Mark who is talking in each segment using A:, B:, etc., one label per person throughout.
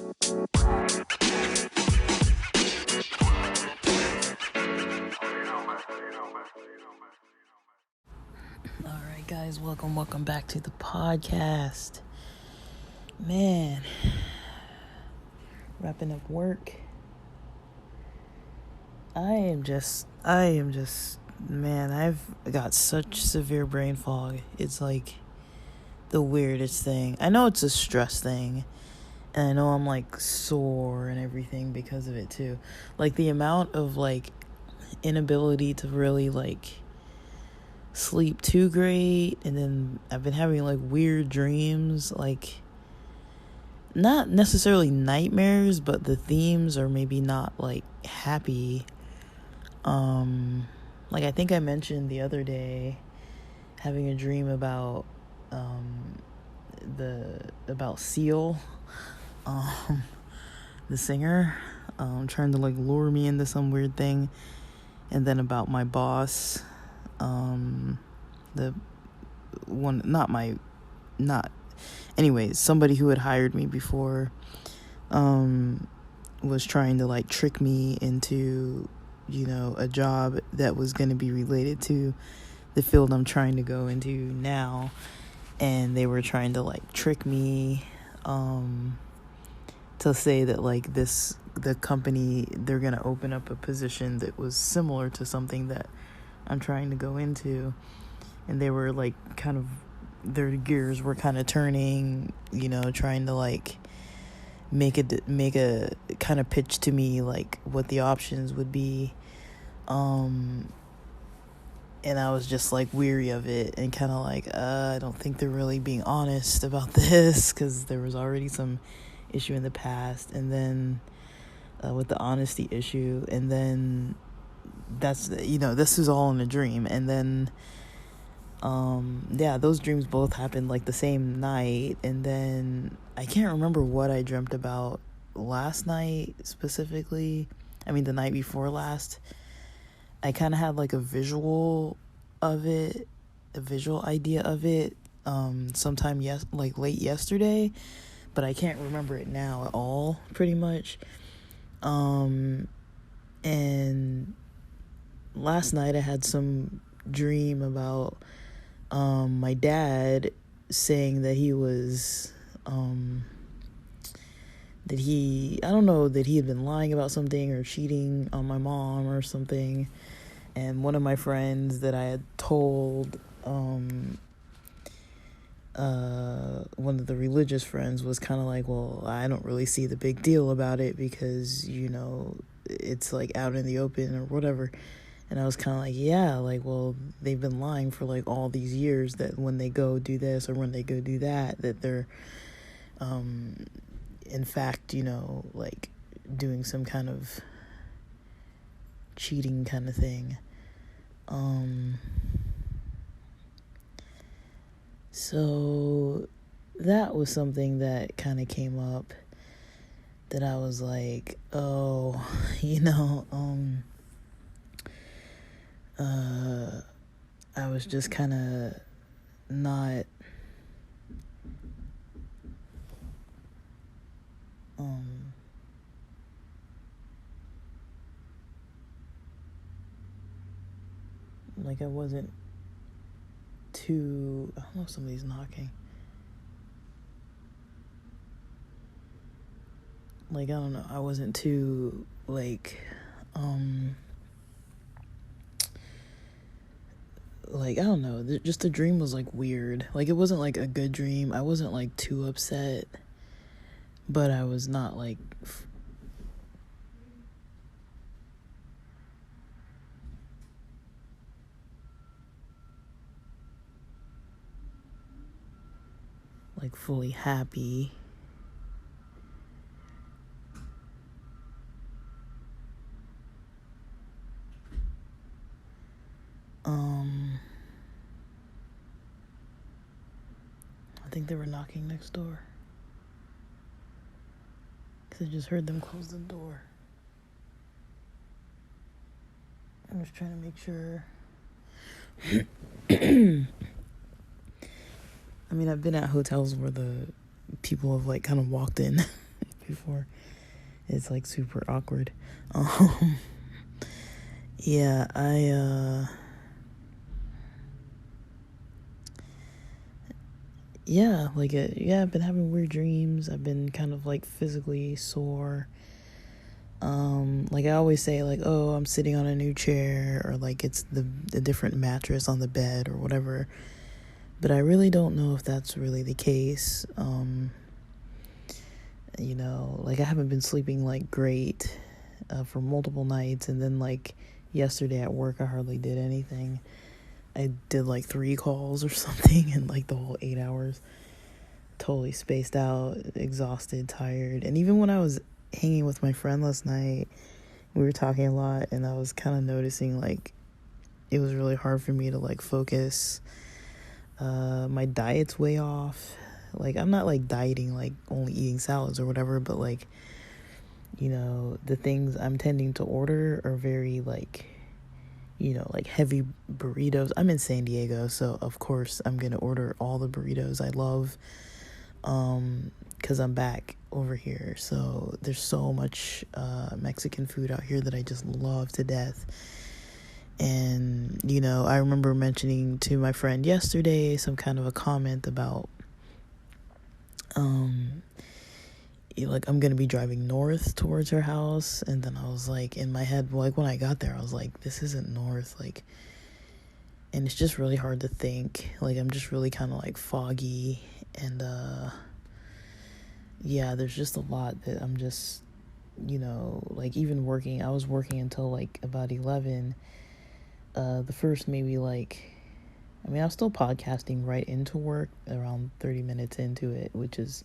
A: Alright guys, welcome back to the podcast. Man, wrapping up work. I am just, man, I've got such severe brain fog. It's like the weirdest thing. I know it's a stress thing, and I know I'm like sore and everything because of it too. Like the amount of like inability to really like sleep too great, and then I've been having like weird dreams, like not necessarily nightmares, but the themes are maybe not like happy. Like I think I mentioned the other day having a dream about about Seal, the singer, trying to like lure me into some weird thing, and then about my boss, the one, anyways, somebody who had hired me before, was trying to like trick me into, a job that was going to be related to the field I'm trying to go into now. And they were trying to like trick me, to say that like the company, they're going to open up a position that was similar to something that I'm trying to go into. And they were like their gears were kind of turning, trying to like make a kind of pitch to me like what the options would be. And I was just like weary of it and kind of like, I don't think they're really being honest about this, because there was already some issue in the past, and then with the honesty issue, and then that's, this is all in a dream. And then those dreams both happened like the same night, and then I can't remember what I dreamt about last night specifically. I mean the night before last. I kind of had like a visual idea of it, sometime late yesterday, but I can't remember it now at all, pretty much. And last night I had some dream about my dad saying that he was that he had been lying about something or cheating on my mom or something. And one of my friends that I had told, one of the religious friends, was kind of like, well, I don't really see the big deal about it because, it's like out in the open or whatever. And I was kind of like, yeah, like, well, they've been lying for like all these years that when they go do this or when they go do that they're, in fact, like doing some kind of cheating kind of thing. So that was something that kind of came up that I was like, oh, I was just kind of not, like I wasn't too, I don't know if somebody's knocking. Like, I don't know, I wasn't too, like, I don't know, just the dream was, like, weird. Like, it wasn't, like, a good dream. I wasn't, like, too upset, but I was not, like, fully happy. I think they were knocking next door, because I just heard them close the door. I'm just trying to make sure. I mean, I've been at hotels where the people have, like, kind of walked in before. It's like super awkward. Um, yeah, I've been having weird dreams. I've been kind of like physically sore. Like I always say, like, oh, I'm sitting on a new chair, or like it's the different mattress on the bed or whatever. But I really don't know if that's really the case. Like I haven't been sleeping like great for multiple nights, and then like yesterday at work I hardly did anything. I did like 3 calls or something in like the whole 8 hours. Totally spaced out, exhausted, tired. And even when I was hanging with my friend last night, we were talking a lot, and I was kind of noticing like it was really hard for me to like focus. My diet's way off. Like I'm not like dieting, like only eating salads or whatever, but like, the things I'm tending to order are very like, like heavy burritos. I'm in San Diego, so of course I'm gonna order all the burritos I love, because I'm back over here. So there's so much Mexican food out here that I just love to death. And I remember mentioning to my friend yesterday some kind of a comment about like I'm gonna be driving north towards her house, and then I was like, in my head, like when I got there I was like, this isn't north, like, and it's just really hard to think. Like I'm just really kind of like foggy, and there's just a lot that I'm just like even working. I was working until like about 11. The first maybe like, I mean, I was still podcasting right into work around 30 minutes into it, which is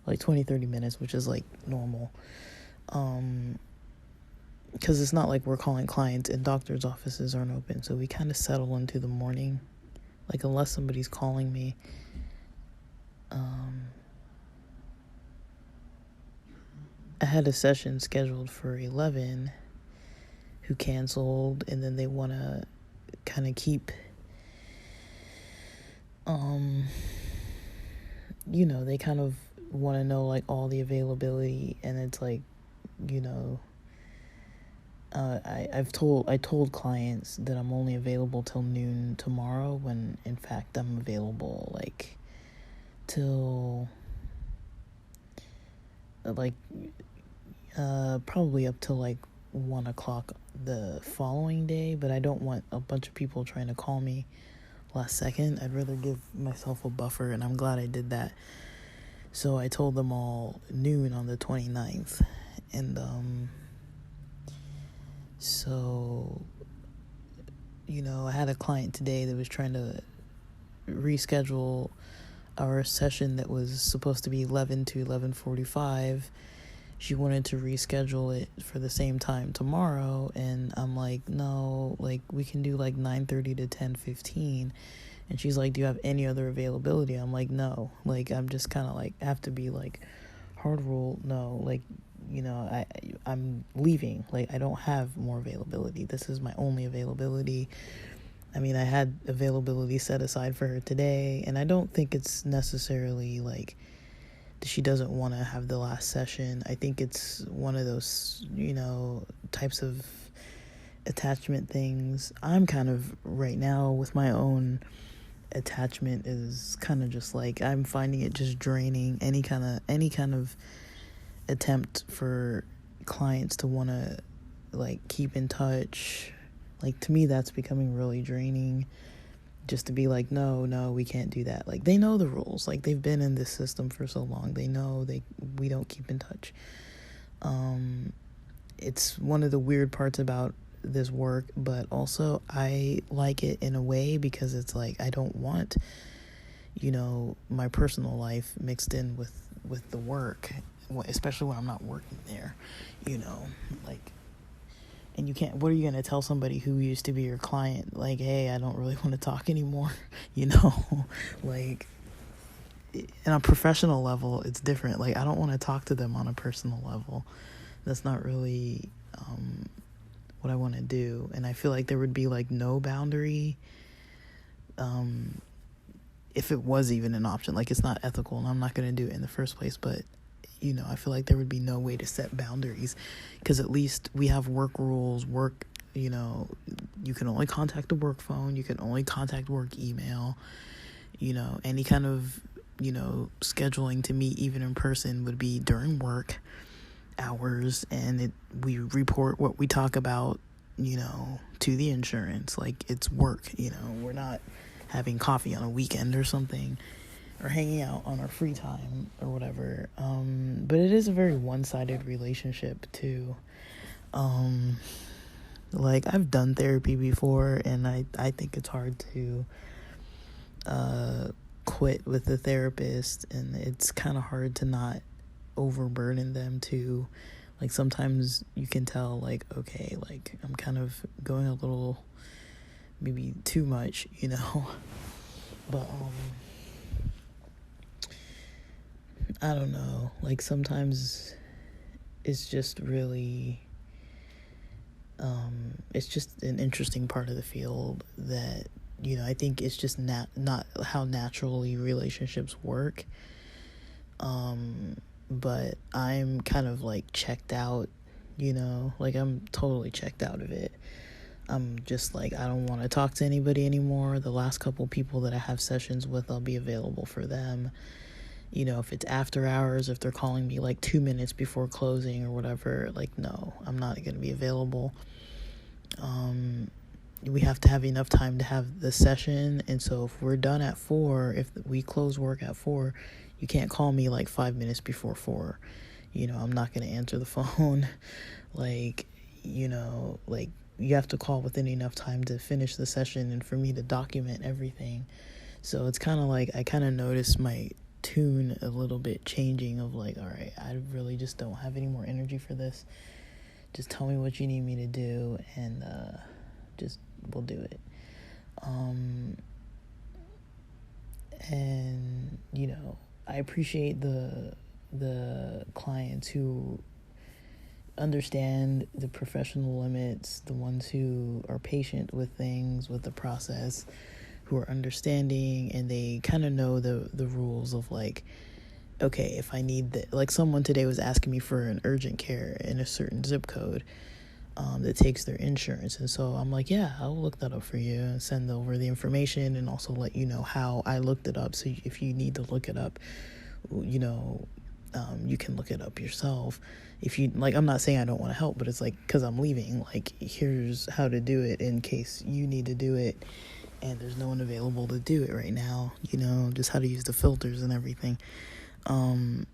A: like 20-30 minutes, which is like normal. Because it's not like we're calling clients and doctors' offices aren't open, so we kind of settle into the morning, like unless somebody's calling me. I had a session scheduled for 11 who canceled, and then they want to kind of keep they kind of want to know like all the availability, and it's like I told clients that I'm only available till noon tomorrow, when in fact I'm available like till like probably up till like 1 o'clock the following day. But I don't want a bunch of people trying to call me last second. I'd rather give myself a buffer, and I'm glad I did that. So I told them all noon on the 29th, and so I had a client today that was trying to reschedule our session that was supposed to be 11 to 11:45. She wanted to reschedule it for the same time tomorrow, and I'm like, no, like we can do like 9:30 to 10:15. And she's like, do you have any other availability? I'm like, no, like I'm just kind of like have to be like hard rule, no, like I'm leaving, like I don't have more availability. This is my only availability. I mean, I had availability set aside for her today, and I don't think it's necessarily like she doesn't want to have the last session. I think it's one of those, types of attachment things. I'm kind of right now with my own attachment is kind of just like, I'm finding it just draining. Any kind of attempt for clients to want to like keep in touch, like to me that's becoming really draining. Just to be like, no, we can't do that. Like they know the rules. Like they've been in this system for so long. They know we don't keep in touch. It's one of the weird parts about this work, but also I like it in a way because it's like I don't want my personal life mixed in with the work, especially when I'm not working there, like. And you can't, what are you going to tell somebody who used to be your client? Like, hey, I don't really want to talk anymore, like, on a professional level, it's different. Like, I don't want to talk to them on a personal level. That's not really what I want to do. And I feel like there would be, like, no boundary if it was even an option. Like, it's not ethical, and I'm not going to do it in the first place. But, I feel like there would be no way to set boundaries, because at least we have work rules, you can only contact the work phone, you can only contact work email, any kind of, scheduling to meet even in person would be during work hours, and we report what we talk about, to the insurance, like it's work, we're not having coffee on a weekend or something, or hanging out on our free time or whatever. But it is a very one-sided relationship too. Like, I've done therapy before, and I think it's hard to quit with the therapist, and it's kind of hard to not overburden them too. Like, sometimes you can tell, like, okay, like, I'm kind of going a little, maybe too much, but I don't know, like, sometimes it's just really it's just an interesting part of the field that, I think it's just not how naturally relationships work. But I'm kind of like checked out, like I'm totally checked out of it. I'm just like, I don't want to talk to anybody anymore. The last couple people that I have sessions with, I'll be available for them. If it's after hours, if they're calling me like 2 minutes before closing or whatever, like, no, I'm not going to be available. We have to have enough time to have the session. And so if we're done at 4, if we close work at 4, you can't call me like 5 minutes before 4. I'm not going to answer the phone. Like, like, you have to call within enough time to finish the session and for me to document everything. So it's kind of like, I kind of noticed my tune a little bit changing of like, all right, I really just don't have any more energy for this. Just tell me what you need me to do, and we'll do it. And I appreciate the clients who understand the professional limits, the ones who are patient with things, with the process, who are understanding, and they kind of know the rules of like, okay, if I need like someone today was asking me for an urgent care in a certain zip code that takes their insurance, and so I'm like, yeah, I'll look that up for you and send over the information, and also let you know how I looked it up, so if you need to look it up, you can look it up yourself. If you like, I'm not saying I don't want to help, but it's like, because I'm leaving, like, here's how to do it in case you need to do it and there's no one available to do it right now, just how to use the filters and everything. And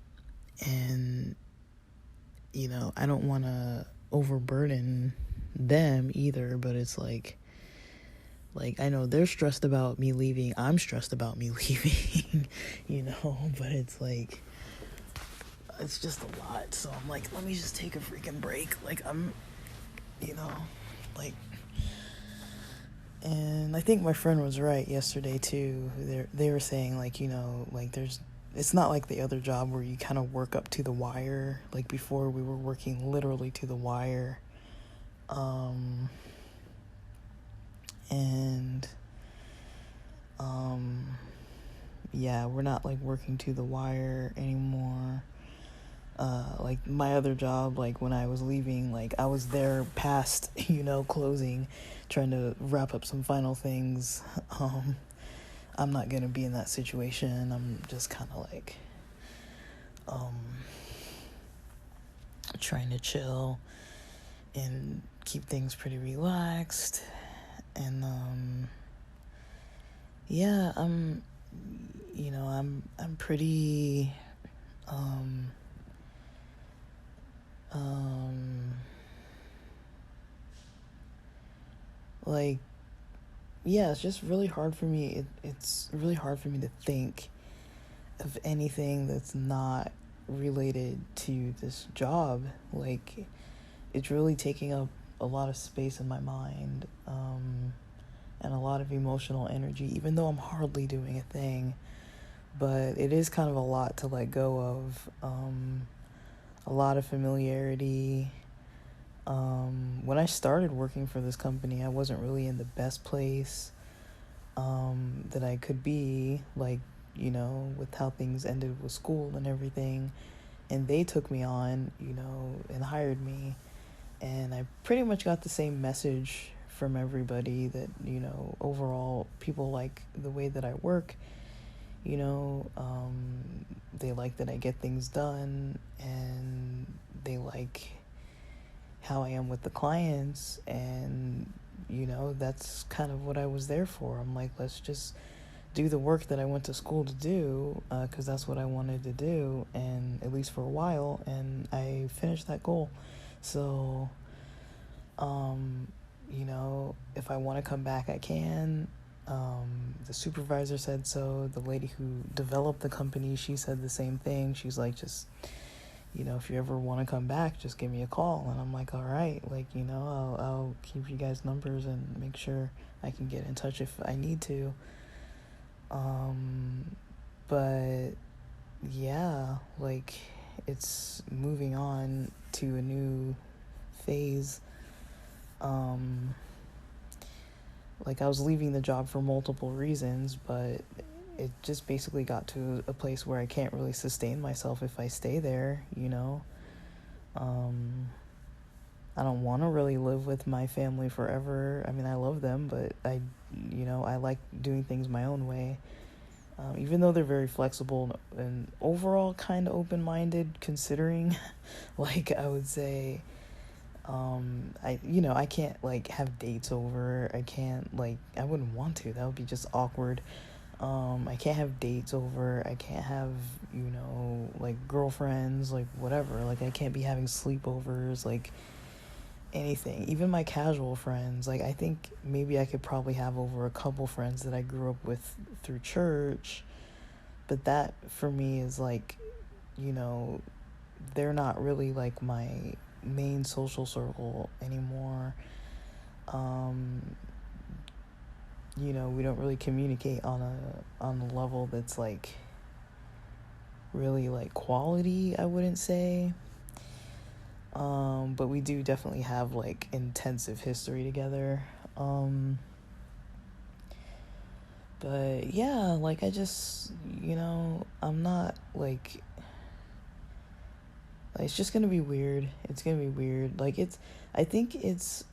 A: I don't want to overburden them either, but it's like I know they're stressed about me leaving, I'm stressed about me leaving, but it's like, it's just a lot. So I'm like, let me just take a freaking break. Like, I'm, like, and I think my friend was right yesterday too. They were saying, like, like, it's not like the other job where you kind of work up to the wire. Like, before, we were working literally to the wire. Yeah, we're not like working to the wire anymore. Like, my other job, like, when I was leaving, like, I was there past, closing, trying to wrap up some final things. I'm not gonna be in that situation. I'm just kind of like, trying to chill and keep things pretty relaxed. And, yeah, I'm pretty, like, yeah, it's just really hard for me. It's really hard for me to think of anything that's not related to this job. Like, it's really taking up a lot of space in my mind, and a lot of emotional energy, even though I'm hardly doing a thing. But it is kind of a lot to let go of. A lot of familiarity. When I started working for this company, I wasn't really in the best place that I could be, like, with how things ended with school and everything. and they took me on, and hired me. And I pretty much got the same message from everybody that, overall people like the way that I work. They like that I get things done, and they like how I am with the clients, and that's kind of what I was there for. I'm like, let's just do the work that I went to school to do, because that's what I wanted to do, and at least for a while, and I finished that goal. So if I want to come back, I can. The supervisor said so. The lady who developed the company, she said the same thing. She's like, just, if you ever want to come back, just give me a call. And I'm like, all right, like, I'll keep you guys' numbers and make sure I can get in touch if I need to. But yeah, like, it's moving on to a new phase. Like, I was leaving the job for multiple reasons, but it just basically got to a place where I can't really sustain myself if I stay there, I don't want to really live with my family forever. I mean, I love them, but I like doing things my own way. Even though they're very flexible and overall kind of open-minded, considering, like, I would say, I can't, like, have dates over. I can't, like, I wouldn't want to. That would be just awkward. I can't have dates over. I can't have, like, girlfriends, like, whatever. Like, I can't be having sleepovers, like, anything. Even my casual friends. Like, I think maybe I could probably have over a couple friends that I grew up with through church. But that, for me, is, like, they're not really, like, my main social circle anymore. We don't really communicate on a level that's, like, really, like, quality, I wouldn't say. But we do definitely have, like, intensive history together. But yeah, like, I just, I'm not, like, it's just gonna be weird. It's gonna be weird. Like, I think it's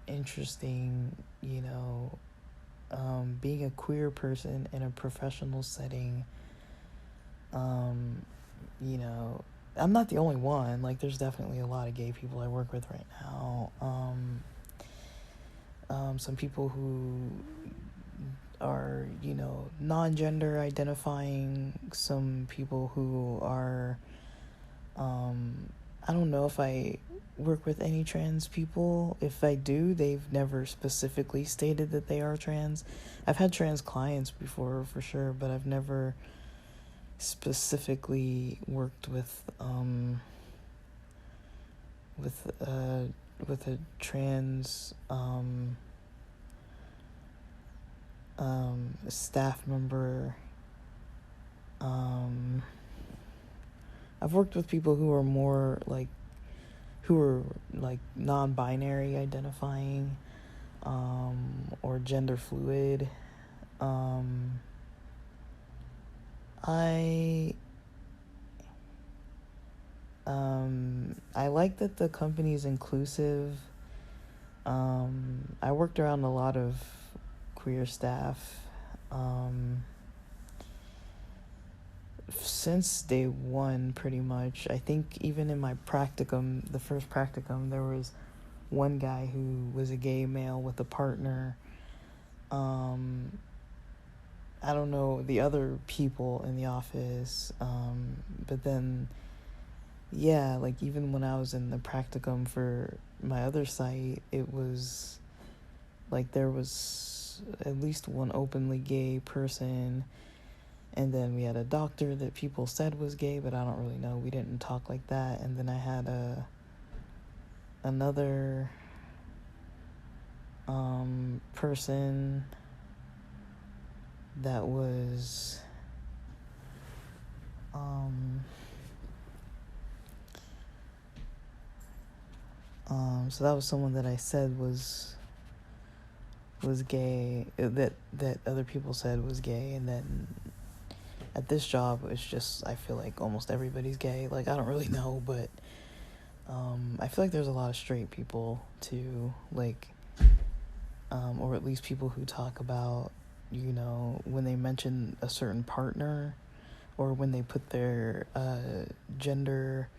A: interesting, being a queer person in a professional setting. I'm not the only one. Like, there's definitely a lot of gay people I work with right now. Some people who are, non-gender identifying, some people who are, I don't know if I work with any trans people. If I do, they've never specifically stated that they are trans. I've had trans clients before, for sure, but I've never specifically worked with a trans staff member. I've worked with people who are more like non-binary identifying, or gender fluid. I like that the company's inclusive. I worked around a lot of queer staff since day one, pretty much. I think even in my practicum, the first practicum, there was one guy who was a gay male with a partner. I don't know the other people in the office, but then, yeah, like, even when I was in the practicum for my other site, it was, like, there was at least one openly gay person, and then we had a doctor that people said was gay, but I don't really know. We didn't talk like that. And then I had another person that was so that was someone that I said was gay, that other people said was gay, and then at this job, it's just, I feel like almost everybody's gay. Like, I don't really know, but I feel like there's a lot of straight people too, like, or at least people who talk about, you know, when they mention a certain partner, or when they put their gender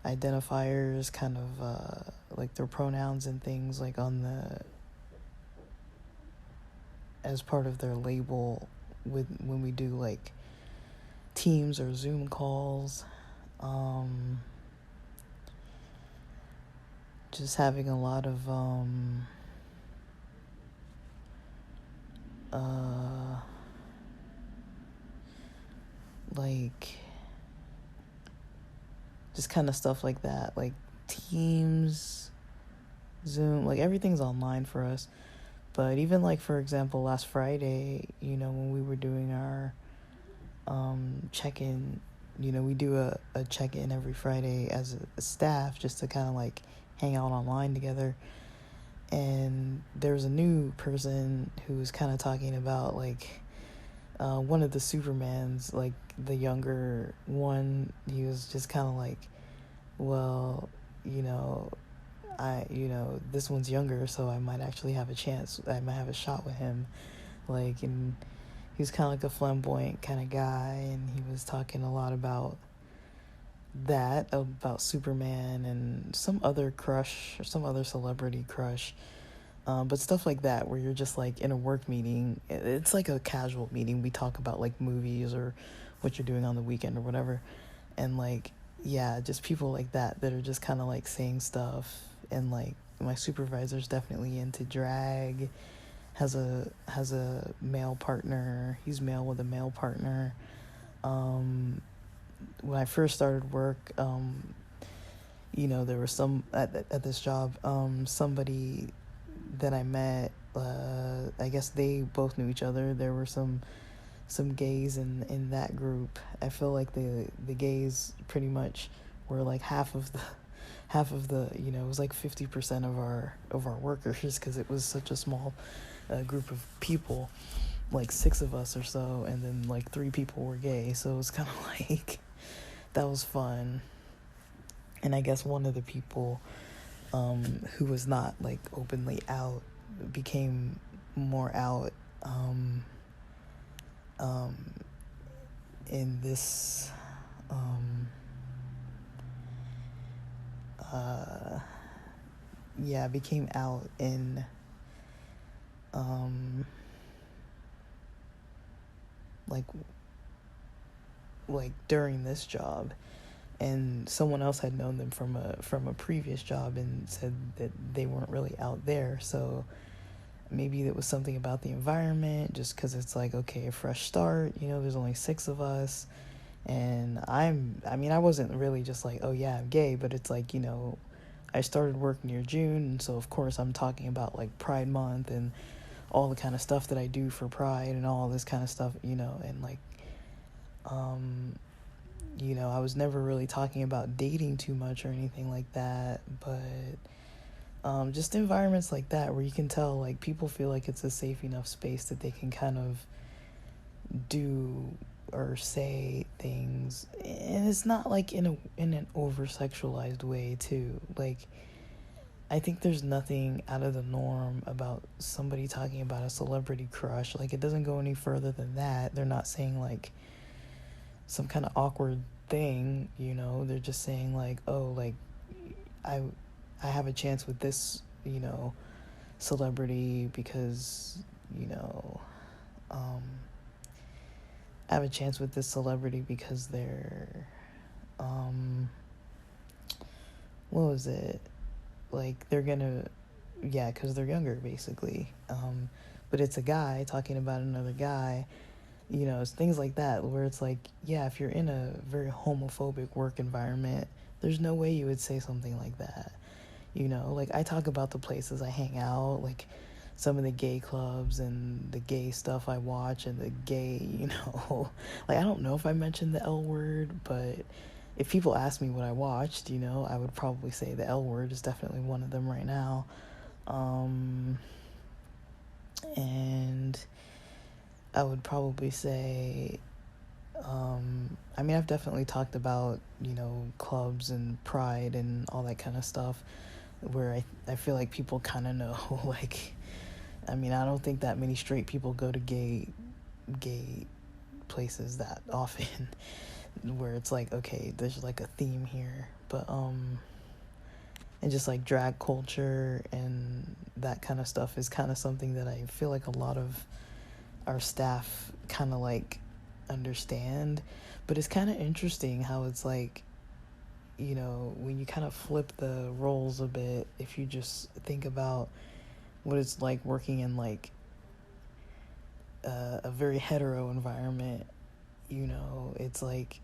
A: identifiers, kind of like their pronouns and things, like on the, as part of their label, with when we do like Teams or Zoom calls. Just having a lot of like just kind of stuff like that, like Teams, Zoom, like everything's online for us. But even like, for example, last Friday, you know, when we were doing our check-in, you know, we do a check-in every Friday as a staff, just to kind of like hang out online together. And there was a new person who was kind of talking about like one of the Supermans, like the younger one. He was just kind of like, well, you know, this one's younger, so I might actually have a chance. I might have a shot with him. Like, and he was kind of like a flamboyant kind of guy, and he was talking a lot about that, about Superman and some other crush, or some other celebrity crush. But stuff like that, where you're just like in a work meeting. It's like a casual meeting. We talk about like movies or what you're doing on the weekend or whatever. And like, yeah, just people like that are just kind of like saying stuff. And like, my supervisor's definitely into drag, has a male partner. He's male with a male partner. When I first started work, you know, there was some at this job, somebody that I met, I guess they both knew each other. There were some gays in that group. I feel like the gays pretty much were like half of the, you know, it was like 50% of our workers, because it was such a small group of people, like 6 of us or so, and then like 3 people were gay. So it was kind of like, that was fun. And I guess one of the people who was not like openly out became more out in this became out in like during this job. And someone else had known them from a previous job and said that they weren't really out there. So maybe it was something about the environment, just because it's like, okay, a fresh start, you know, there's only 6 of us. And I wasn't really just like, oh yeah, I'm gay, but it's like, you know, I started work near June, and so of course I'm talking about like Pride Month and all the kind of stuff that I do for Pride and all this kind of stuff, you know. And like, you know, I was never really talking about dating too much or anything like that, but just environments like that where you can tell like people feel like it's a safe enough space that they can kind of do or say things, and it's not like in an over sexualized way too. Like, I think there's nothing out of the norm about somebody talking about a celebrity crush. Like, it doesn't go any further than that. They're not saying like some kind of awkward thing, you know. They're just saying like, oh, like I have a chance with this, you know, celebrity because, you know, I have a chance with this celebrity because they're what was it, like they're gonna, yeah, because they're younger basically. But it's a guy talking about another guy. You know, it's things like that where it's like, yeah, if you're in a very homophobic work environment, there's no way you would say something like that. You know, like I talk about the places I hang out, like some of the gay clubs and the gay stuff I watch and the gay, you know, like I don't know if I mentioned the L word, but if people ask me what I watched, you know, I would probably say the L word is definitely one of them right now. And I would probably say I mean, I've definitely talked about, clubs and pride and all that kind of stuff where I feel like people kind of know, like, I mean, I don't think that many straight people go to gay places that often where it's like, okay, there's like a theme here, but, and just like drag culture and that kind of stuff is kind of something that I feel like a lot of our staff kind of like understand. But it's kind of interesting how it's like, when you kind of flip the roles a bit, if you just think about what it's like working in like a very hetero environment, it's like,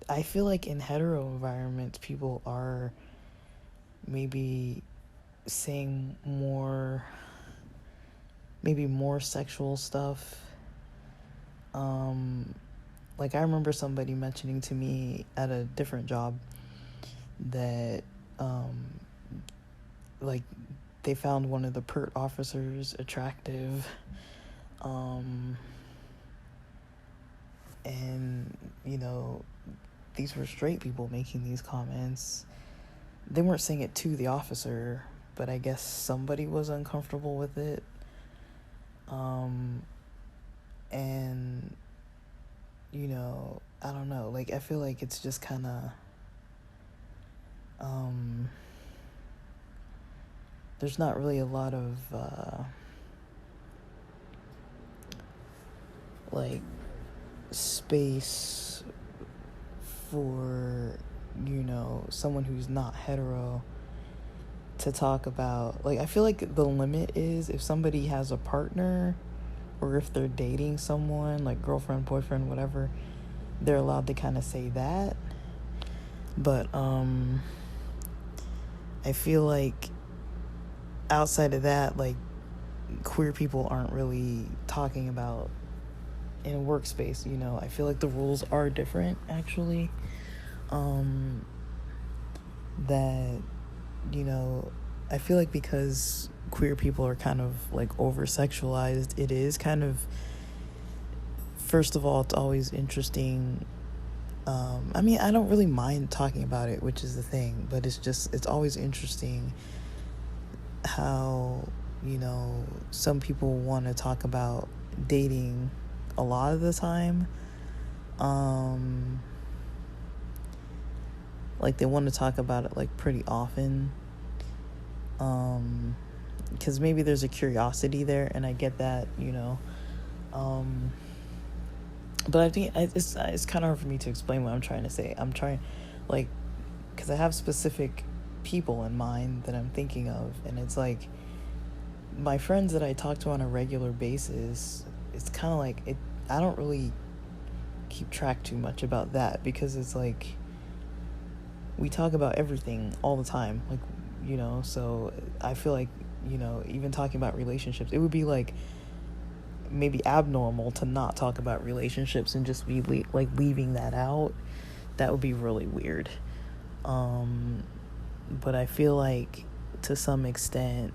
A: I feel like in hetero environments, people are maybe saying maybe more sexual stuff. Like I remember somebody mentioning to me at a different job that, like they found one of the PERT officers attractive, and, these were straight people making these comments. They weren't saying it to the officer, but I guess somebody was uncomfortable with it. And, I don't know, like, I feel like it's just kind of, there's not really a lot of, like, space for, someone who's not hetero to talk about. Like, I feel like the limit is if somebody has a partner or if they're dating someone, like girlfriend, boyfriend, whatever, they're allowed to kind of say that. But I feel like outside of that, like, queer people aren't really talking about in a workspace, I feel like the rules are different, actually. That, I feel like because queer people are kind of like over-sexualized, it is kind of, first of all, it's always interesting. I mean, I don't really mind talking about it, which is the thing, but it's always interesting how, some people want to talk about dating a lot of the time. Like they want to talk about it like pretty often. Because maybe there's a curiosity there, and I get that, but I think it's kind of hard for me to explain what I'm trying to say. I'm trying, like, because I have specific people in mind that I'm thinking of, and it's like my friends that I talk to on a regular basis, it's kind of like I don't really keep track too much about that, because it's like we talk about everything all the time, like, so I feel like, even talking about relationships, it would be like maybe abnormal to not talk about relationships and just be leaving that out. That would be really weird. But I feel like to some extent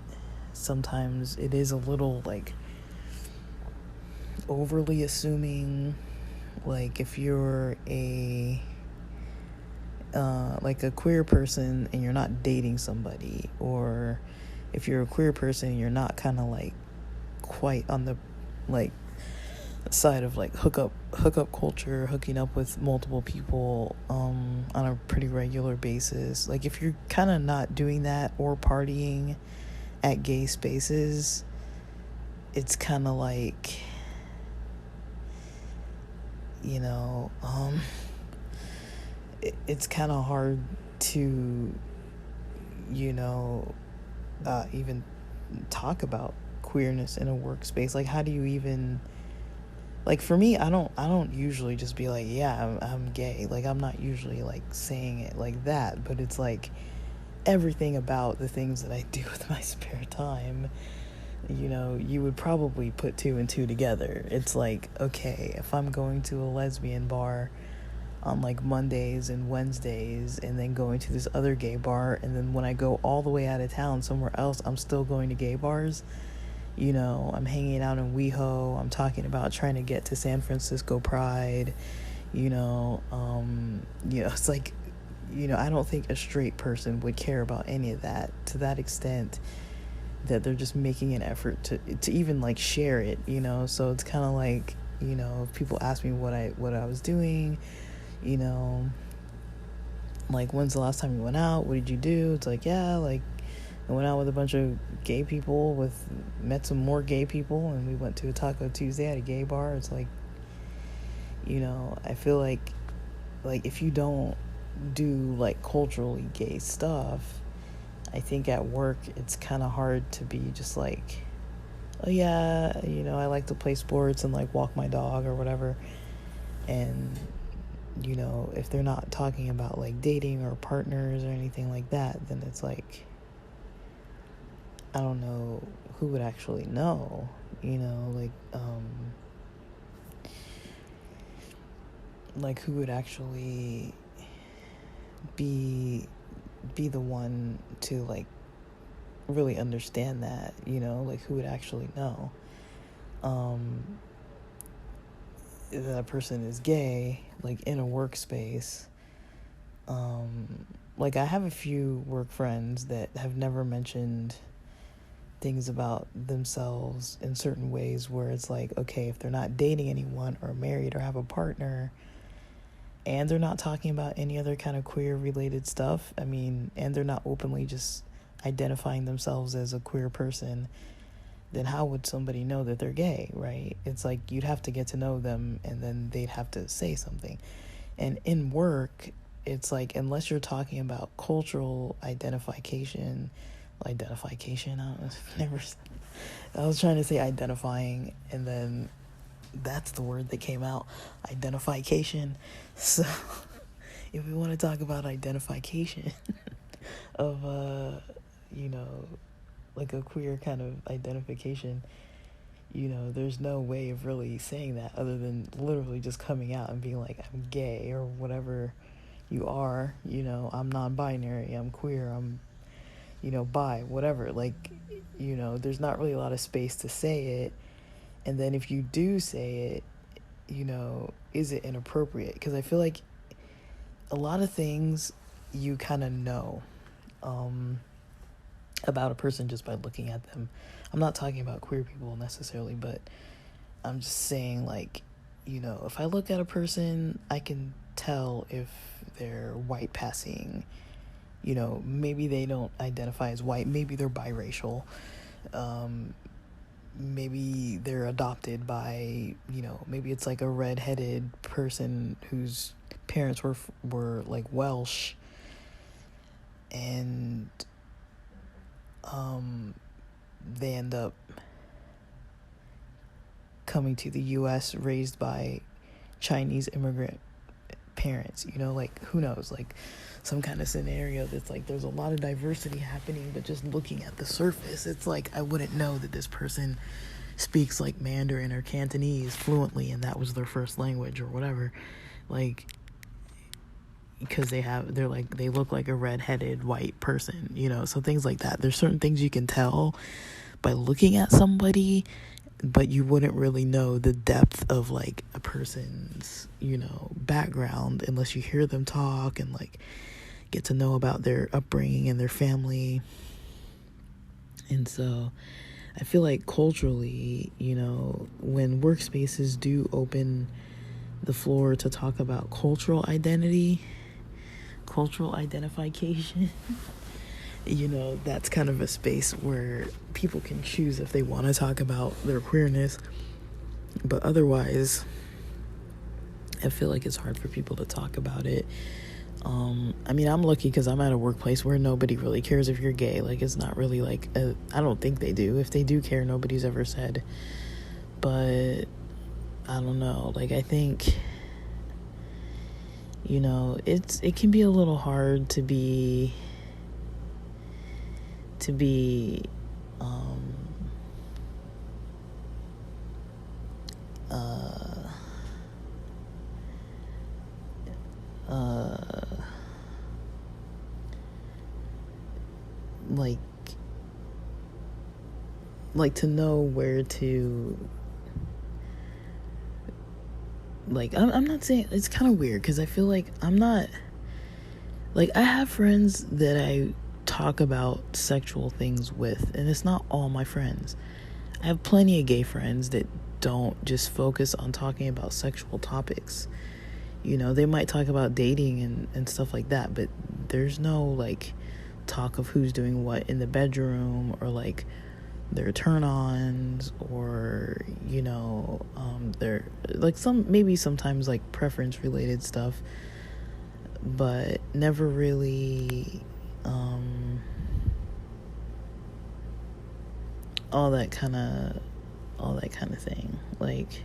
A: sometimes it is a little like overly assuming. Like if you're like a queer person and you're not dating somebody, or if you're a queer person and you're not kind of like quite on the like side of like hookup culture, hooking up with multiple people on a pretty regular basis, like if you're kind of not doing that or partying at gay spaces, it's kind of like, it's kind of hard to, even talk about queerness in a workspace. Like, how do you even, like, for me, I don't usually just be like, yeah, I'm gay. Like, I'm not usually like saying it like that, but it's like everything about the things that I do with my spare time, you would probably put two and two together. It's like, okay, if I'm going to a lesbian bar on like Mondays and Wednesdays, and then going to this other gay bar, and then when I go all the way out of town somewhere else, I'm still going to gay bars, I'm hanging out in WeHo. I'm talking about trying to get to San Francisco Pride. It's like, I don't think a straight person would care about any of that to that extent, that they're just making an effort to even like share it, so it's kind of like, if people ask me what I was doing, like, when's the last time you went out, what did you do, it's like, yeah, like, I went out with a bunch of gay people, met some more gay people, and we went to a Taco Tuesday at a gay bar. It's like, I feel like if you don't do like culturally gay stuff, I think at work it's kind of hard to be just like, oh yeah, I like to play sports and like walk my dog or whatever. And, if they're not talking about like dating or partners or anything like that, then it's like, I don't know who would actually know, like who would actually be the one to like really understand that, like who would actually know that a person is gay, like in a workspace. Like I have a few work friends that have never mentioned things about themselves in certain ways where it's like, okay, if they're not dating anyone or married or have a partner, and they're not talking about any other kind of queer related stuff, and they're not openly just identifying themselves as a queer person, then how would somebody know that they're gay, right? It's like you'd have to get to know them and then they'd have to say something. And in work, it's like, unless you're talking about cultural identification, I was trying to say identifying, and then that's the word that came out, identification. So if we want to talk about identification of like a queer kind of identification, there's no way of really saying that other than literally just coming out and being like, I'm gay or whatever you are, I'm non-binary, I'm queer, I'm bi, whatever, like, there's not really a lot of space to say it. And then if you do say it, is it inappropriate? Because I feel like a lot of things you kind of know about a person just by looking at them. I'm not talking about queer people necessarily, but I'm just saying, like, if I look at a person, I can tell if they're white passing. Maybe they don't identify as white, maybe they're biracial, maybe they're adopted by, maybe it's like a red-headed person whose parents were like Welsh, and they end up coming to the US raised by Chinese immigrant parents, like, who knows, like some kind of scenario that's like there's a lot of diversity happening, but just looking at the surface, it's like I wouldn't know that this person speaks like Mandarin or Cantonese fluently and that was their first language or whatever, like, because they look like a red-headed white person, so things like that. There's certain things you can tell by looking at somebody, but you wouldn't really know the depth of like a person's, background unless you hear them talk and like get to know about their upbringing and their family. And so I feel like culturally, when workspaces do open the floor to talk about cultural identity, cultural identification, that's kind of a space where people can choose if they want to talk about their queerness. But otherwise, I feel like it's hard for people to talk about it. I'm lucky because I'm at a workplace where nobody really cares if you're gay. Like, it's not really like I don't think they do. If they do care, nobody's ever said. But I don't know. Like, I think, it can be a little hard to be like like, to know where to, like, I'm not saying, it's kind of weird, because I feel like I'm not, like, I have friends that I talk about sexual things with, and it's not all my friends. I have plenty of gay friends that don't just focus on talking about sexual topics. You know, they might talk about dating and stuff like that, but there's no, like, talk of who's doing what in the bedroom, or, like, their turn-ons, or, you know, their, like, maybe sometimes, like, preference-related stuff, but never really, all that kind of thing. Like,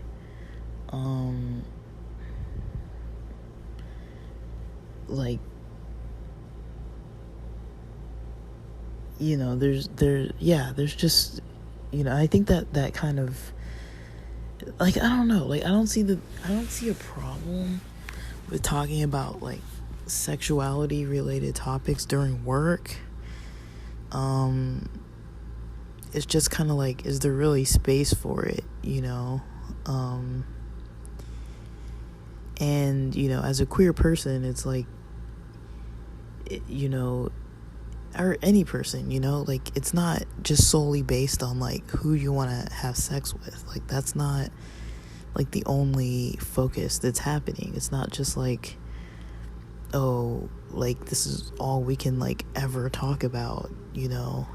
A: you know, there's just, you know, I think that kind of, like, I don't know, like, I don't see a problem with talking about, like, sexuality related topics during work. It's just kind of like, is there really space for it, you know? And, you know, as a queer person, it's like, you know, or any person, you know, like, it's not just solely based on, like, who you want to have sex with. Like, that's not, like, the only focus that's happening. It's not just like, oh, like, this is all we can, like, ever talk about, you know?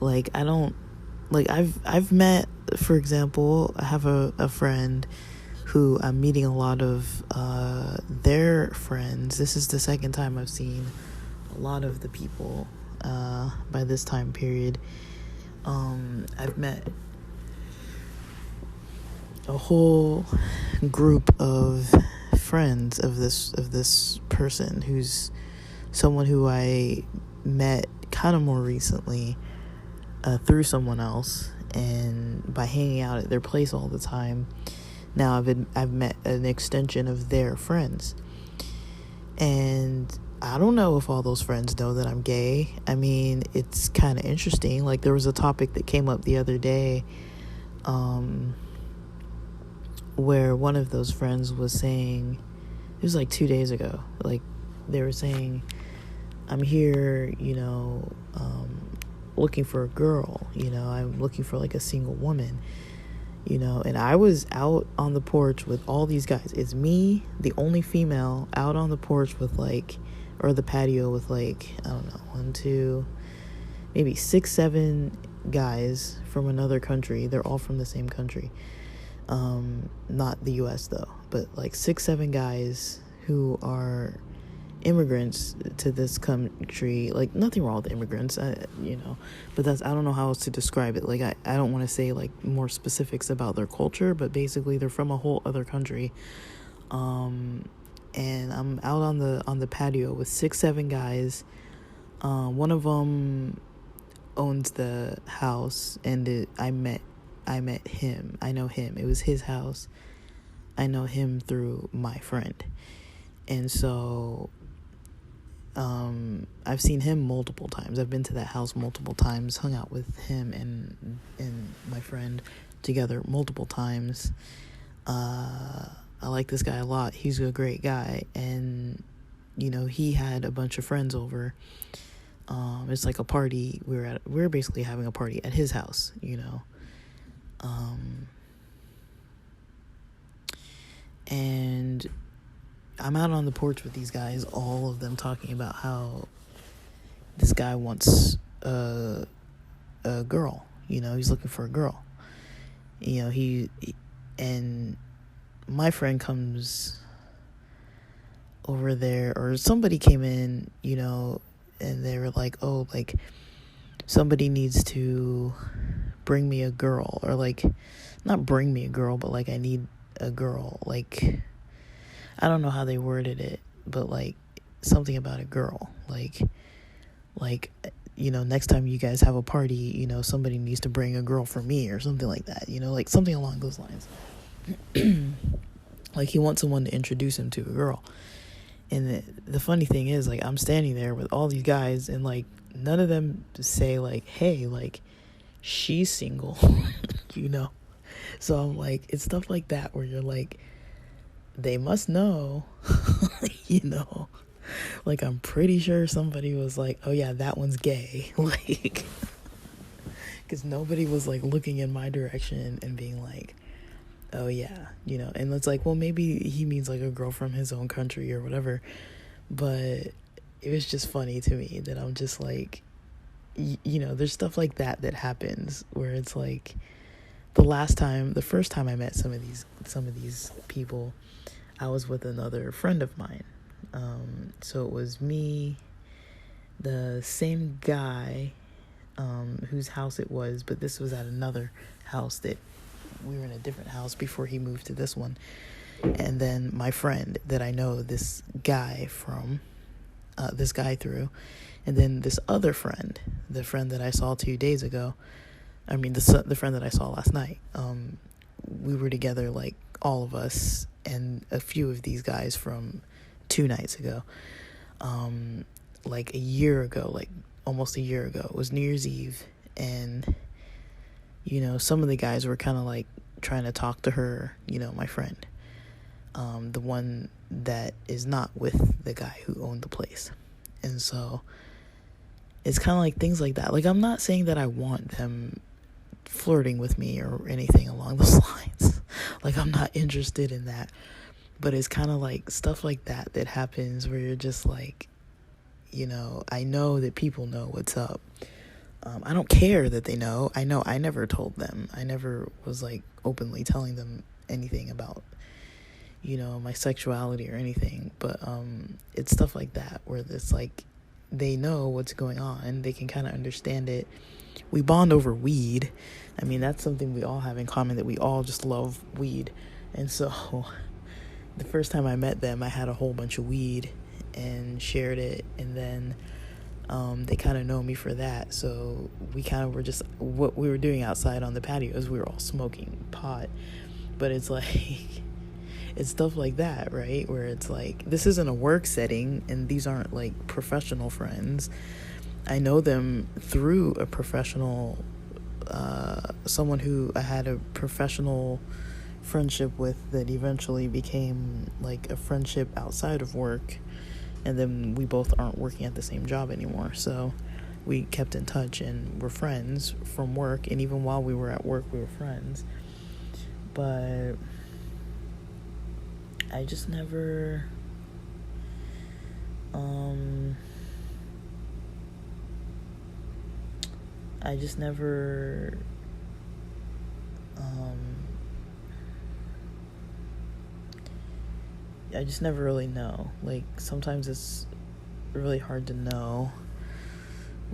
A: Like, I don't, like, I've met, for example, I have a friend who I'm meeting a lot of their friends. This is the second time I've seen a lot of the people by this time period. I've met a whole group of friends of this person, who's someone who I met kind of more recently through someone else, and by hanging out at their place all the time, now I've met an extension of their friends. And I don't know if all those friends know that I'm gay. I mean, it's kind of interesting. Like, there was a topic that came up the other day, where one of those friends was saying, it was like 2 days ago, like, they were saying, I'm here, you know, looking for a girl, you know, I'm looking for, like, a single woman, you know, and I was out on the porch with all these guys. It's me, the only female, out on the porch with, like, or the patio with, like, I don't know, 1, 2, maybe 6, 7 guys from another country. They're all from the same country. Not the US though, but, like, 6, 7 guys who are immigrants to this country. Like, nothing wrong with immigrants, you know, but I don't know how else to describe it. Like, I don't want to say, like, more specifics about their culture, but basically they're from a whole other country. And I'm out on the patio with 6, 7 guys. One of them owns the house, and I met him. I know him. It was his house. I know him through my friend. And so I've seen him multiple times. I've been to that house multiple times, hung out with him and my friend together multiple times. I like this guy a lot. He's a great guy. And, you know, he had a bunch of friends over. It's like a party. We're basically having a party at his house, you know. And I'm out on the porch with these guys, all of them talking about how this guy wants a girl, you know, he's looking for a girl. You know, and my friend comes over there, or somebody came in, you know, and they were like, oh, like, somebody needs to bring me a girl, or, like, not bring me a girl, but, like, I need a girl, like, I don't know how they worded it, but, like, something about a girl, like, you know, next time you guys have a party, you know, somebody needs to bring a girl for me, or something like that, you know, like, something along those lines. Like, he wants someone to introduce him to a girl. And the funny thing is, like, I'm standing there with all these guys, and like none of them say like, hey, like, she's single. you know so I'm like, it's stuff like that where you're like, they must know. you know like, I'm pretty sure somebody was like, oh yeah, that one's gay. Like, because nobody was like looking in my direction and being like, oh yeah, and it's like, well, maybe he means like a girl from his own country or whatever. But it was just funny to me that I'm just like, there's stuff like that happens where it's like, the first time I met some of these people, I was with another friend of mine. So it was me, the same guy, whose house it was, but this was at another house that we were in a different house before he moved to this one. And then my friend that I know this guy through, and then this other friend, the friend that I saw 2 days ago. I mean, the friend that I saw last night. We were together, like, all of us and a few of these guys from 2 nights ago. Like a year ago, like almost a year ago. It was New Year's Eve, and some of the guys were kind of like trying to talk to her, my friend, the one that is not with the guy who owned the place. And so it's kind of like things like that. Like, I'm not saying that I want them flirting with me or anything along those lines. Like, I'm not interested in that. But it's kind of like stuff like that happens where you're just like, I know that people know what's up. I don't care that they know. I know I never told them. I never was like openly telling them anything about, my sexuality or anything. But it's stuff like that where it's like, they know what's going on. They can kind of understand it. We bond over weed. I mean, that's something we all have in common, that we all just love weed. And so the first time I met them, I had a whole bunch of weed and shared it. And then they kind of know me for that. So we kind of were just, what we were doing outside on the patio is we were all smoking pot. But it's like, it's stuff like that, right? Where it's like, this isn't a work setting, and these aren't like professional friends. I know them through a professional, someone who I had a professional friendship with that eventually became like a friendship outside of work. And then we both aren't working at the same job anymore. So we kept in touch and were friends from work. And even while we were at work, we were friends. But I just never, I just never really know. Like, sometimes it's really hard to know,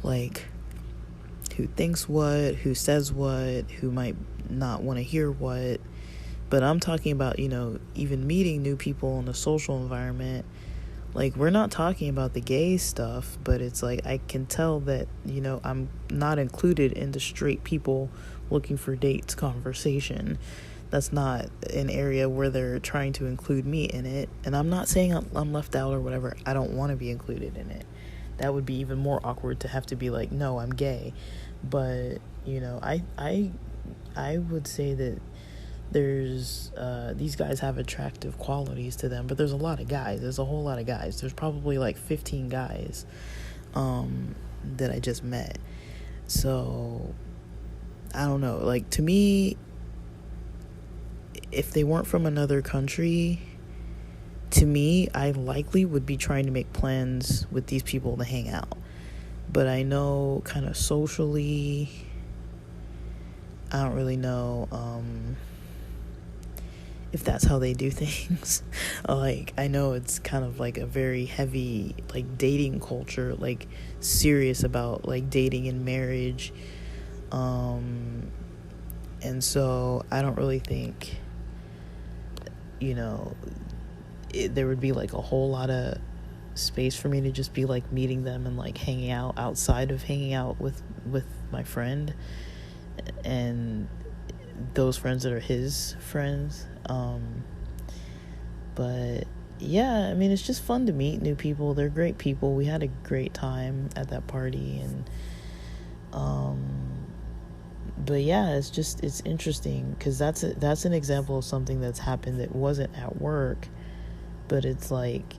A: like, who thinks what, who says what, who might not want to hear what. But I'm talking about, even meeting new people in a social environment. Like, we're not talking about the gay stuff, but it's like, I can tell that, I'm not included in the straight people looking for dates conversation. That's not an area where they're trying to include me in it. And I'm not saying I'm left out or whatever. I don't want to be included in it. That would be even more awkward to have to be like, no, I'm gay. But, I would say that there's these guys have attractive qualities to them, but there's a lot of guys. There's a whole lot of guys. There's probably like 15 guys that I just met. So I don't know. Like, to me, if they weren't from another country, to me, I likely would be trying to make plans with these people to hang out. But I know kind of socially, I don't really know if that's how they do things. Like, I know it's kind of like a very heavy, like, dating culture, like, serious about, like, dating and marriage. And so I don't really think, there would be, like, a whole lot of space for me to just be, like, meeting them and, like, hanging out outside of hanging out with my friend and those friends that are his friends. But yeah, I mean, it's just fun to meet new people. They're great people. We had a great time at that party, and but yeah, it's interesting because that's an example of something that's happened that wasn't at work, but it's like,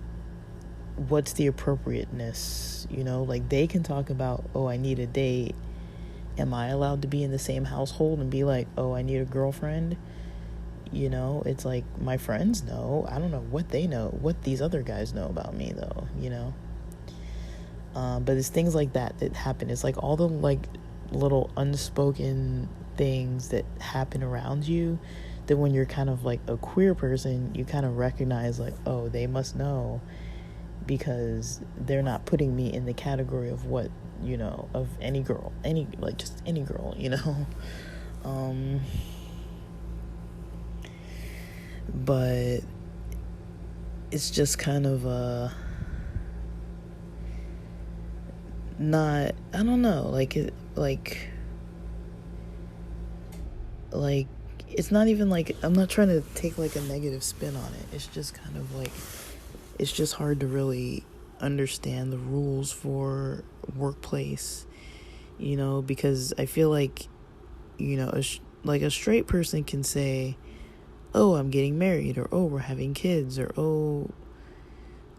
A: what's the appropriateness? Like, they can talk about, oh, I need a date. Am I allowed to be in the same household and be like, oh, I need a girlfriend? It's like, my friends know. I don't know what they know, what these other guys know about me, though. But it's things like that happen. It's like all the like little unspoken things that happen around you, that when you're kind of like a queer person, you kind of recognize, like, oh, they must know, because they're not putting me in the category of what, of any girl, just any girl, but it's just kind of not, I don't know, like it's not even like, I'm not trying to take like a negative spin on it. It's just kind of like, it's just hard to really understand the rules for workplace, because I feel like, like a straight person can say, oh, I'm getting married, or oh, we're having kids, or oh,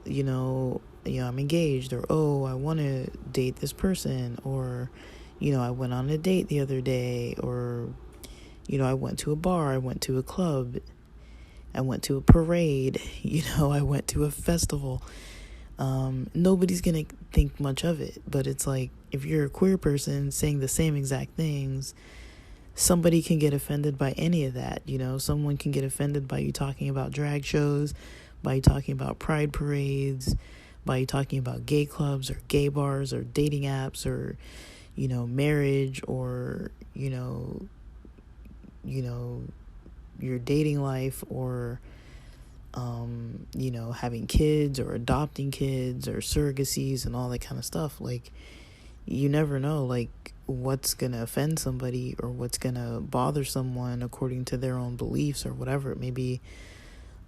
A: I'm engaged, or oh, I want to date this person, or I went on a date the other day, or I went to a bar, I went to a club, I went to a parade, I went to a festival. Nobody's gonna think much of it, but it's like, if you're a queer person saying the same exact things, somebody can get offended by any of that. Someone can get offended by you talking about drag shows, by you talking about pride parades, by you talking about gay clubs or gay bars or dating apps, or marriage, or your dating life, or having kids, or adopting kids, or surrogacies, and all that kind of stuff. Like, you never know, like, what's gonna offend somebody, or what's gonna bother someone according to their own beliefs, or whatever it may be.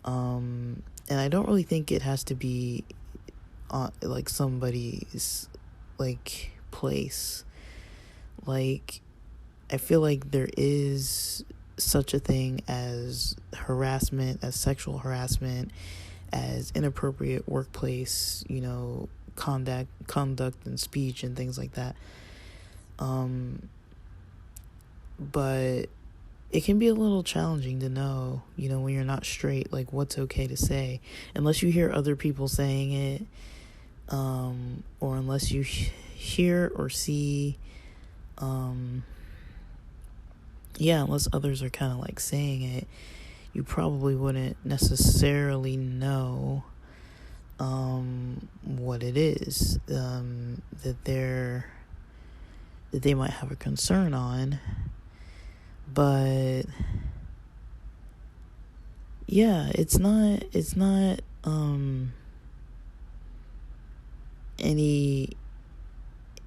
A: And I don't really think it has to be like somebody's like place. Like, I feel like there is such a thing as harassment, as sexual harassment, as inappropriate workplace, conduct and speech and things like that. But it can be a little challenging to know, when you're not straight, like, what's okay to say, unless you hear other people saying it, or unless you hear or see, unless others are kind of like saying it, you probably wouldn't necessarily know what it is that they might have a concern on. But yeah, it's not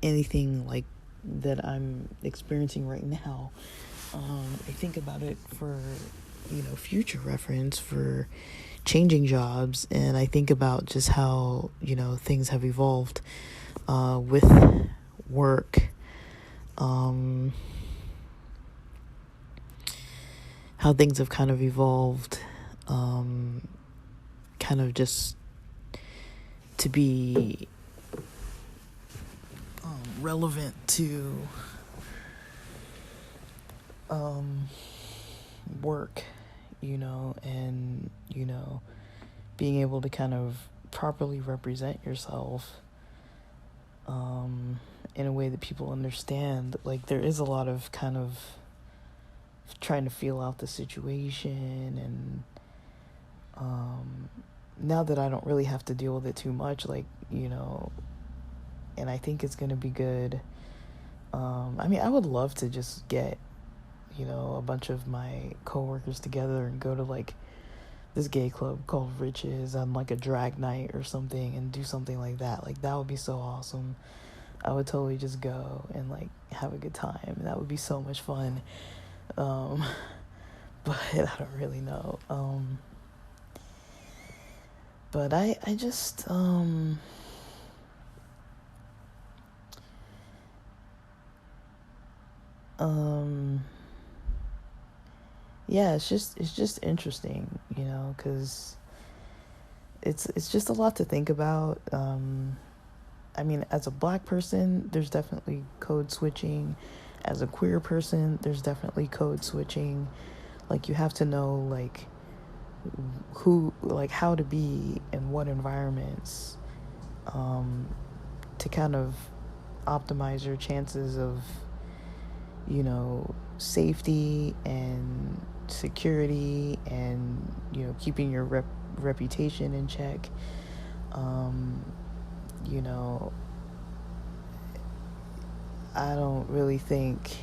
A: anything like that I'm experiencing right now. I think about it for future reference, for changing jobs, and I think about just how things have evolved with work, how things have kind of evolved, kind of just to be relevant to work, and being able to kind of properly represent yourself in a way that people understand. Like, there is a lot of kind of trying to feel out the situation, and now that I don't really have to deal with it too much, like, and I think it's gonna be good. I mean, I would love to just get a bunch of my coworkers together and go to like this gay club called Riches on like a drag night or something, and do something like that. Like, that would be so awesome. I would totally just go and like have a good time. That would be so much fun. But I don't really know. But I just, yeah, it's just interesting, you know, because it's just a lot to think about. I mean, as a black person, there's definitely code switching. As a queer person, there's definitely code switching. Like, you have to know, like, who, like, how to be in what environments, to kind of optimize your chances of, you know, safety and security and, you know, keeping your reputation in check. You know, I don't really think,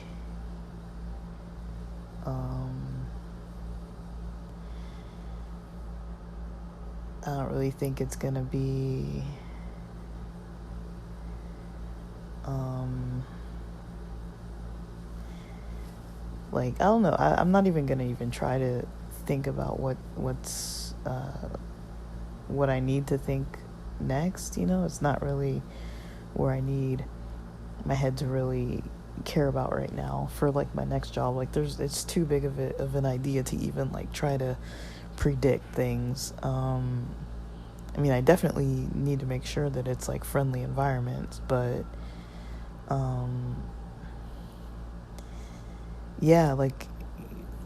A: it's gonna be, like, I don't know. I'm not even gonna even try to think about what's what I need to think next. You know, it's not really where I need my head to really care about right now for, like, my next job. Like, it's too big of an idea to even, like, try to predict things. I mean, I definitely need to make sure that it's, like, friendly environments, but yeah, like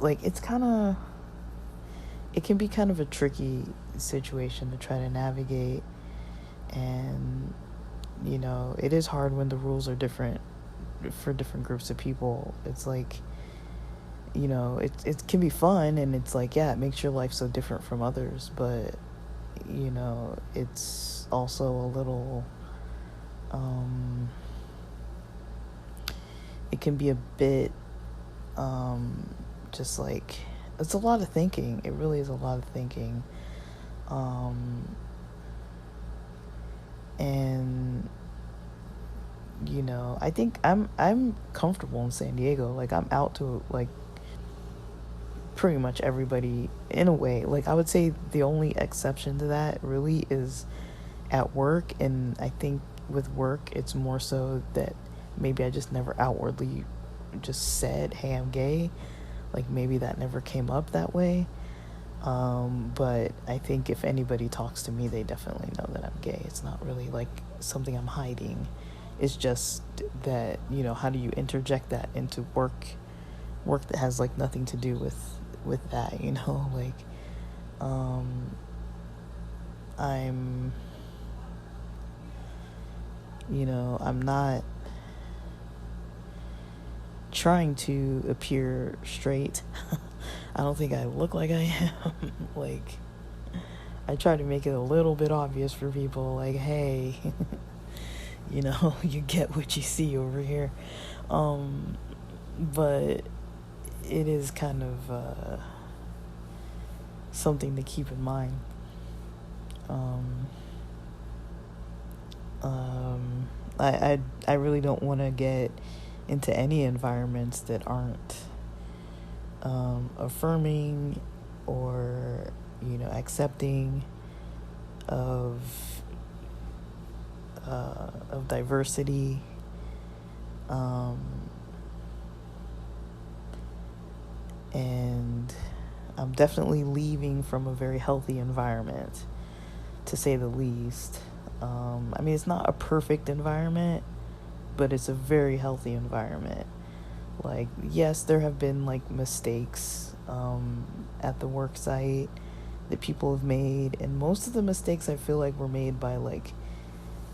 A: it's kind of, it can be kind of a tricky situation to try to navigate. And, you know, it is hard when the rules are different for different groups of people. It's like, you know, it can be fun, and it's like, yeah, it makes your life so different from others, but, you know, it's also a little, it can be a bit, just like, it's a lot of thinking. It really is a lot of thinking. And, you know, I think I'm comfortable in San Diego. Like, I'm out to, like, pretty much everybody in a way. Like, I would say the only exception to that really is at work, and I think with work it's more so that maybe I just never outwardly just said, hey, I'm gay. Like, maybe that never came up that way. But I think if anybody talks to me, they definitely know that I'm gay. It's not really like something I'm hiding. It's just that, you know, how do you interject that into work that has, like, nothing to do with that, you know? Like, I'm, you know, I'm not trying to appear straight. I don't think I look like I am. Like, I try to make it a little bit obvious for people, like, hey, you know, you get what you see over here. But it is kind of something to keep in mind. I really don't want to get into any environments that aren't affirming or, you know, accepting of diversity. And I'm definitely leaving from a very healthy environment, to say the least. I mean, it's not a perfect environment, but it's a very healthy environment. Like, yes, there have been, like, mistakes at the work site that people have made, and most of the mistakes I feel like were made by, like,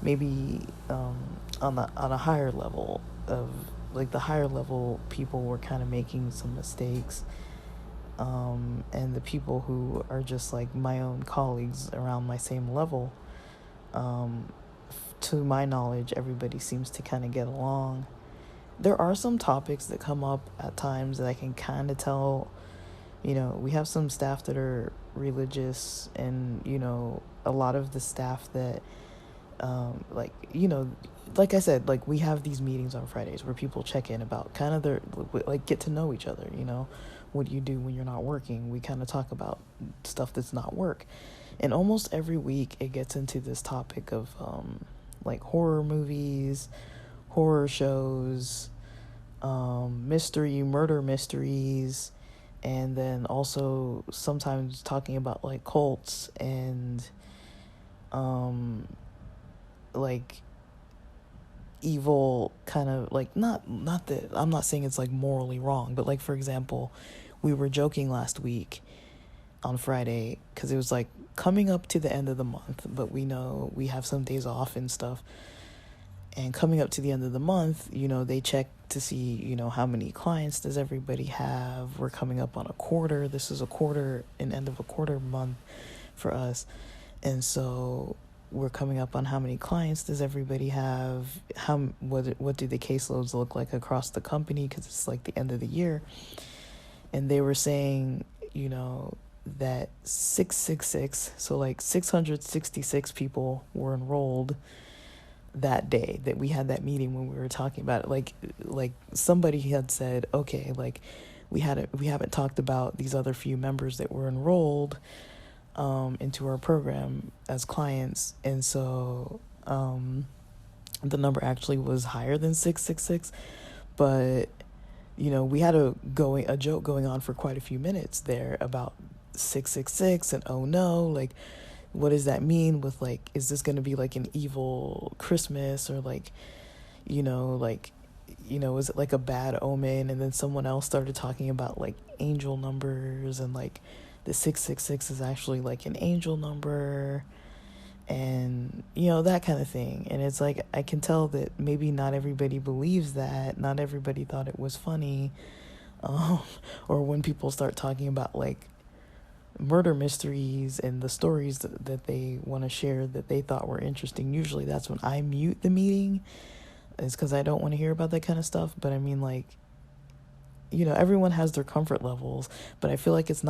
A: maybe on a higher level of, like, the higher level people were kind of making some mistakes, and the people who are just, like, my own colleagues around my same level, to my knowledge, everybody seems to kind of get along. There are some topics that come up at times that I can kind of tell, you know, we have some staff that are religious, and, you know, a lot of the staff that, like, you know, like I said, like, we have these meetings on Fridays where people check in about kind of their, like, get to know each other, you know, what do you do when you're not working? We kind of talk about stuff that's not work. And almost every week it gets into this topic of like horror movies, horror shows, murder mysteries, and then also sometimes talking about like cults and like evil kind of like not that I'm not saying it's like morally wrong, but like for example, we were joking last week on Friday because it was like coming up to the end of the month, but we know we have some days off and stuff. And coming up to the end of the month, they check to see, how many clients does everybody have. We're coming up on a quarter. This is an end of a quarter month for us. And so we're coming up on how many clients does everybody have, what do the caseloads look like across the company, because it's like the end of the year. And they were saying, that 666, so like 666 people were enrolled that day that we had that meeting when we were talking about it. Like somebody had said, okay, like we haven't talked about these other few members that were enrolled into our program as clients, and so the number actually was higher than 666, but we had a joke going on for quite a few minutes there about 666 and oh no, like what does that mean with like, is this going to be like an evil Christmas, or like is it like a bad omen? And then someone else started talking about like angel numbers, and like the 666 is actually like an angel number, and that kind of thing. And it's like I can tell that maybe not everybody believes that, not everybody thought it was funny, or when people start talking about like murder mysteries and the stories that they want to share that they thought were interesting, usually that's when I mute the meeting, is because I don't want to hear about that kind of stuff. But I mean, like, everyone has their comfort levels, but I feel like it's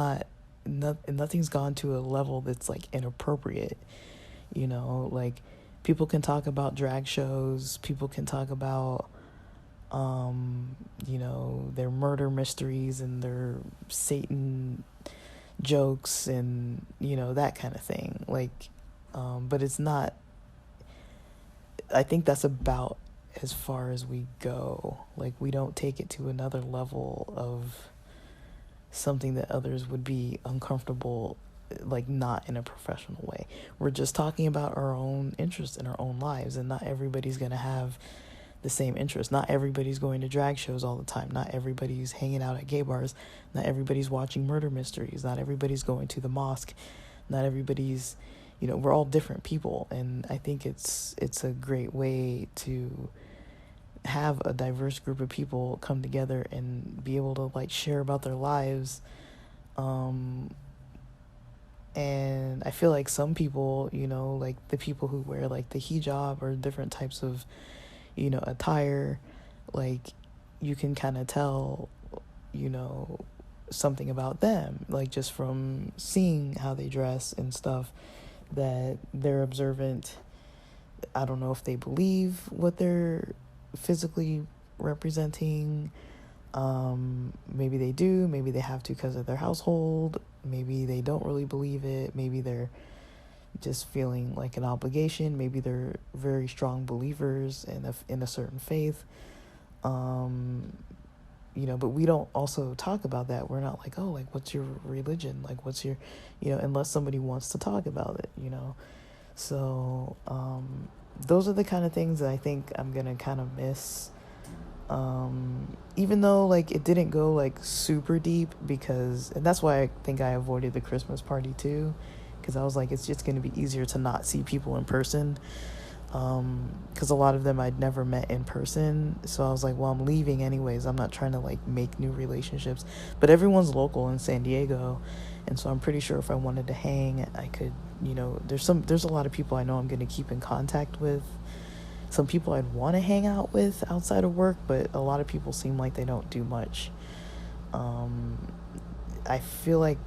A: nothing's gone to a level that's like inappropriate. Like people can talk about drag shows, people can talk about their murder mysteries and their Satan jokes and that kind of thing, like but it's not, I think that's about as far as we go. Like we don't take it to another level of something that others would be uncomfortable, like not in a professional way. We're just talking about our own interests in our own lives, and not everybody's going to have the same interest. Not everybody's going to drag shows all the time. Not everybody's hanging out at gay bars. Not everybody's watching murder mysteries. Not everybody's going to the mosque. Not everybody's, we're all different people. And I think it's a great way to have a diverse group of people come together and be able to like share about their lives. And I feel like some people, like the people who wear like the hijab or different types of attire, like you can kind of tell, something about them, like just from seeing how they dress and stuff, that they're observant. I don't know if they believe what they're physically representing. Maybe they do, maybe they have to because of their household, maybe they don't really believe it, maybe they're just feeling like an obligation, maybe they're very strong believers in a certain faith, but we don't also talk about that. We're not like, oh, like what's your religion, like what's your, unless somebody wants to talk about it, so those are the kind of things that I think I'm gonna kind of miss, even though like it didn't go like super deep, and that's why I think I avoided the Christmas party too, because I was like, it's just going to be easier to not see people in person, because a lot of them I'd never met in person. So I was like, well, I'm leaving anyways, I'm not trying to like make new relationships, but everyone's local in San Diego, and so I'm pretty sure if I wanted to hang, I could. There's a lot of people I know I'm going to keep in contact with, some people I'd want to hang out with outside of work, but a lot of people seem like they don't do much. I feel like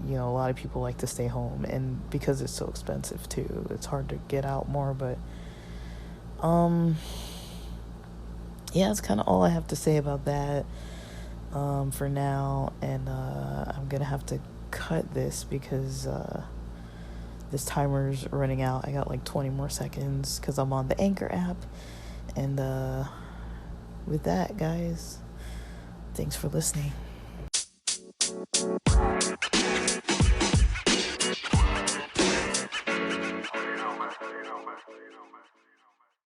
A: a lot of people like to stay home, and because it's so expensive too, it's hard to get out more. But yeah, that's kind of all I have to say about that for now. And I'm gonna have to cut this because this timer's running out. I got like 20 more seconds because I'm on the Anchor app. And with that, guys, thanks for listening.